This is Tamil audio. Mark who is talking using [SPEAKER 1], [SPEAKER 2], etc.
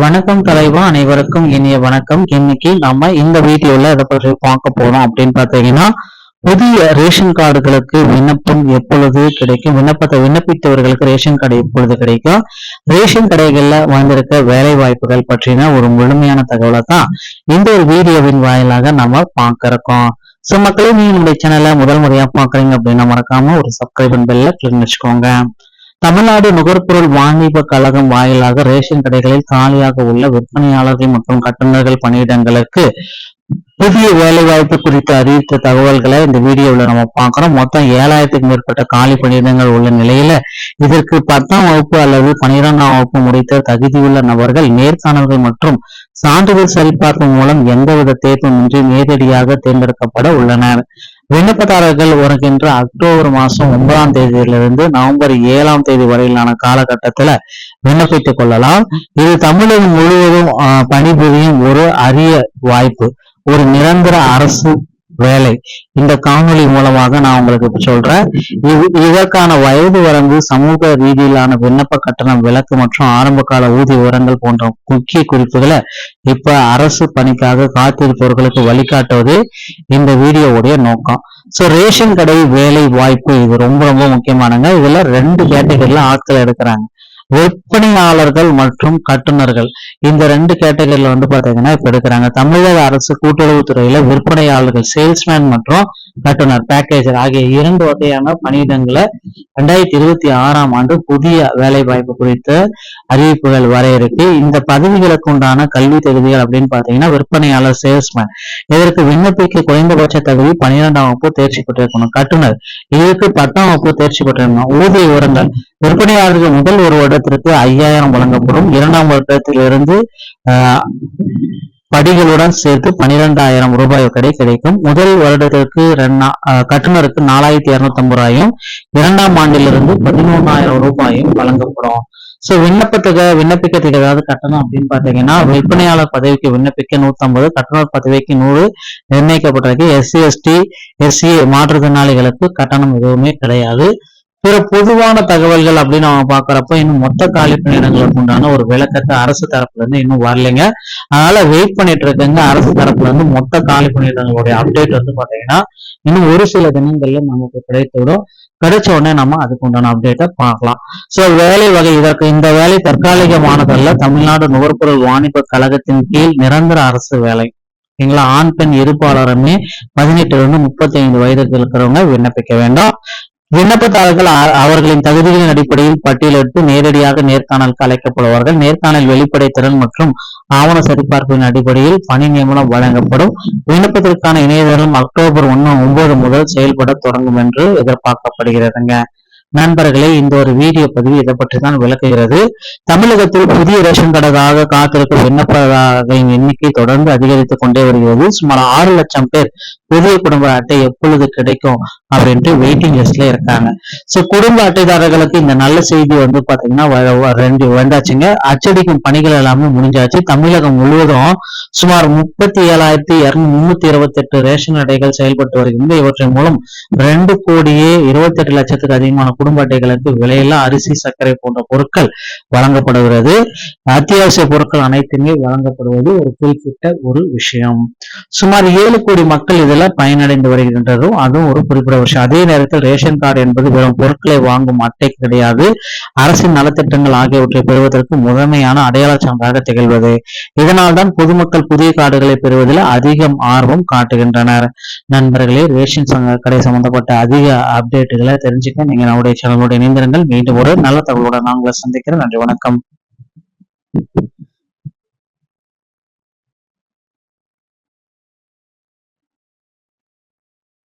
[SPEAKER 1] வணக்கம் தலைவா, அனைவருக்கும் இனிய வணக்கம். இன்னைக்கு நம்ம இந்த வீடியோல இந்த வீடியோல எதை பற்றி பார்க்க போறோம் அப்படின்னு பார்த்தீங்கன்னா, புதிய ரேஷன் கார்டுகளுக்கு விண்ணப்பம் எப்பொழுது கிடைக்கும், விண்ணப்பத்தை விண்ணப்பித்தவர்களுக்கு ரேஷன் கார்டு எப்பொழுது கிடைக்கும், ரேஷன் கடைகள்ல வந்திருக்க வேலை வாய்ப்புகள் பற்றின ஒரு முழுமையான தகவலை தான் இந்த ஒரு வீடியோவின் வாயிலாக நம்ம பார்க்க இருக்கோம். சோ மக்களே, நீங்க நம்முடைய சேனலை முதல் முறையா பாக்குறீங்க அப்படின்னா மறக்காம ஒரு சப்ஸ்கிரைப் பெல்ல கிளிக் வச்சுக்கோங்க. தமிழ்நாடு நுகர்பொருள் வாணிப கழகம் வாயிலாக ரேஷன் கடைகளில் காலியாக உள்ள விற்பனையாளர்கள் மற்றும் கட்டுநர்கள் பணியிடங்களுக்கு புதிய வேலைவாய்ப்பு குறித்து அறிவித்த தகவல்களை இந்த வீடியோவில் நம்ம பார்க்கிறோம். மொத்தம் 7000க்கும் மேற்பட்ட காலி பணியிடங்கள் உள்ள நிலையில இதற்கு 10ஆம் வகுப்பு அல்லது 12ஆம் வகுப்பு முடித்த தகுதியுள்ள நபர்கள் நேர்காணல்கள் மற்றும் சான்றிதழ் சரிபார்ப்பு மூலம் எந்தவித தேர்வுமின்றி நேரடியாக தேர்ந்தெடுக்கப்பட உள்ளனர். விண்ணப்பதாரர்கள் வருகின்ற அக்டோபர் மாதம் 9ஆம் தேதியிலிருந்து நவம்பர் 7ஆம் தேதி வரையிலான காலகட்டத்துல விண்ணப்பித்துக் கொள்ளலாம். இது தமிழகம் முழுவதும் பணிபுரியும் ஒரு அரிய வாய்ப்பு, ஒரு நிரந்தர அரசு வேலை. இந்த காணொலி மூலமாக நான் உங்களுக்கு சொல்றேன். இதற்கான வயது வரம்பு, சமூக ரீதியிலான விண்ணப்ப கட்டணம், விலக்கு மற்றும் ஆரம்ப கால ஊதிய விவரங்கள் போன்ற முக்கிய குறிப்புகளை இப்ப அரசு பணிக்காக காத்திருப்பவர்களுக்கு வழிகாட்டுவது இந்த வீடியோவுடைய நோக்கம். சோ ரேஷன் கடை வேலை வாய்ப்பு இது ரொம்ப ரொம்ப முக்கியமானங்க. இதுல 2 கேட்டகரியில ஆட்கள் எடுக்கிறாங்க. விற்பனையாளர்கள் மற்றும் கட்டுநர்கள், இந்த 2 கேட்டகரியில பாத்தீங்கன்னா இப்ப எடுக்கிறாங்க. தமிழக அரசு கூட்டுறவுத்துறையில விற்பனையாளர்கள், சேல்ஸ்மேன் மற்றும் கட்டுநர், பேக்கேஜர் ஆகிய 2 வகையான பணியிடங்களை 2026ஆம் ஆண்டு புதிய வேலை வாய்ப்பு குறித்த அறிவிப்புகள் வர இருக்கு. இந்த பதவிகளுக்கு உண்டான கல்வி தகுதிகள் அப்படின்னு பாத்தீங்கன்னா, விற்பனையாளர், சேல்ஸ்மேன் இதற்கு விண்ணப்பிக்க குறைந்தபட்ச தகுதி 12ஆம் வகுப்பு தேர்ச்சி பெற்றிருக்கணும். கட்டுநர் இதற்கு 10ஆம் வகுப்பு தேர்ச்சி பெற்றிருக்கணும். ஊதிய விவரங்கள், விற்பனையாளர்கள் முதல் ஒரு வருடத்திற்கு 5000 வழங்கப்படும். 2ஆம் வருடத்திலிருந்து படிகளுடன் சேர்த்து 12,000 ரூபாய் கிடைக்கும். முதல் வருடத்திற்கு கட்டுநருக்கு 4,250 ரூபாயும், 2ஆம் ஆண்டிலிருந்து 11,000 ரூபாயும் வழங்கப்படும். சோ விண்ணப்பிக்கிறதுக்கு ஏதாவது கட்டணம் அப்படின்னு பாத்தீங்கன்னா, விற்பனையாளர் பதவிக்கு விண்ணப்பிக்க 150, கட்டுநர் பதவிக்கு 100 நிர்ணயிக்கப்பட்டிருக்கு. SC ST SC மாற்றுத்திறனாளிகளுக்கு கட்டணம் எதுவுமே கிடையாது. பிற பொதுவான தகவல்கள் அப்படின்னு நம்ம பாக்குறப்ப இன்னும் மொத்த காலி பணியிடங்களுக்கு உண்டான ஒரு விளக்கத்தை அரசு தரப்புல இருந்து இன்னும் வரலைங்க. அதனால வெயிட் பண்ணிட்டு இருக்கங்க. அரசு தரப்புல இருந்து மொத்த காலி பணியிடங்களுடைய அப்டேட் பாத்தீங்கன்னா இன்னும் ஒரு சில தினங்கள்ல நமக்கு கிடைத்துவிடும். கிடைச்ச உடனே நம்ம அதுக்கு உண்டான அப்டேட்டை பார்க்கலாம். சோ வேலை வகை, இந்த வேலை தற்காலிகமானதல்ல. தமிழ்நாடு நுகர்பொருள் வாணிப கழகத்தின் கீழ் நிரந்தர அரசு வேலை. ஆண் பெண் இருப்பாளருமே 18 to 35 வயதுக்கு இருக்கிறவங்க விண்ணப்பிக்க வேண்டும். விண்ணப்பதாரர்கள் அவர்களின் தகுதிகளின் அடிப்படையில் பட்டியலிட்டு நேரடியாக நேர்காணலுக்கு அழைக்கப்படுவார்கள். நேர்காணல் வெளிப்படை திறன் மற்றும் ஆவண சரிபார்ப்பின் அடிப்படையில் பணி நியமனம் வழங்கப்படும். விண்ணப்பத்திற்கான இணையதளம் அக்டோபர் 9 முதல் செயல்பட தொடங்கும் என்று எதிர்பார்க்கப்படுகிறதுங்க. நண்பர்களே, இந்த ஒரு வீடியோ பதிவு இதை பற்றி தான் விளக்குகிறது. தமிழகத்தில் புதிய ரேஷன் கார்டுக்காக காத்திருக்கும் விண்ணப்பதாரர்களின் எண்ணிக்கை தொடர்ந்து அதிகரித்துக் கொண்டே வருகிறது. சுமார் 6 லட்சம் பேர் புதிய குடும்ப அட்டை எப்பொழுது கிடைக்கும் அப்படின்ட்டு வெயிட்டிங் லிஸ்ட்ல இருக்காங்க. சோ குடும்ப அட்டைதாரர்களுக்கு இந்த நல்ல செய்தி பாத்தீங்கன்னா வந்தாச்சுங்க. அச்சடிக்கும் பணிகள் எல்லாமே முடிஞ்சாச்சு. தமிழகம் முழுவதும் சுமார் 37,328 ரேஷன் அட்டைகள் செயல்பட்டு வருகின்றன. இவற்றின் மூலம் 2,28,00,000த்துக்கு அதிகமான குடும்ப அட்டைகளுக்கு விலையில்லா அரிசி, சர்க்கரை போன்ற பொருட்கள் வழங்கப்படுகிறது. அத்தியாவசிய பொருட்கள் அனைத்துமே வழங்கப்படுவது ஒரு குறிப்பிட்ட ஒரு விஷயம். சுமார் 7 கோடி மக்கள் இதுல பயனடைந்து வருகின்றதும் அதுவும் ஒரு குறிப்பிட்ட விஷயம். அதே நேரத்தில் ரேஷன் கார்டு என்பது வெறும் பொருட்களை வாங்கும் அட்டை கிடையாது. அரசின் நலத்திட்டங்கள் ஆகியவற்றை பெறுவதற்கு முதன்மையான அடையாள சான்றாக திகழ்வது. இதனால்தான் பொதுமக்கள் புதிய கார்டுகளை பெறுவதில் அதிகம் ஆர்வம் காட்டுகின்றனர். நண்பர்களே, ரேஷன் கடை சம்பந்தப்பட்ட அதிக அப்டேட்டுகளை தெரிஞ்சுக்க நீங்க நம்முடைய சேனலோட இணைந்திருங்கள். மீண்டும் ஒரு நல்ல தகவலுடன் நான் உங்களை சந்திக்கிறேன். நன்றி, வணக்கம்.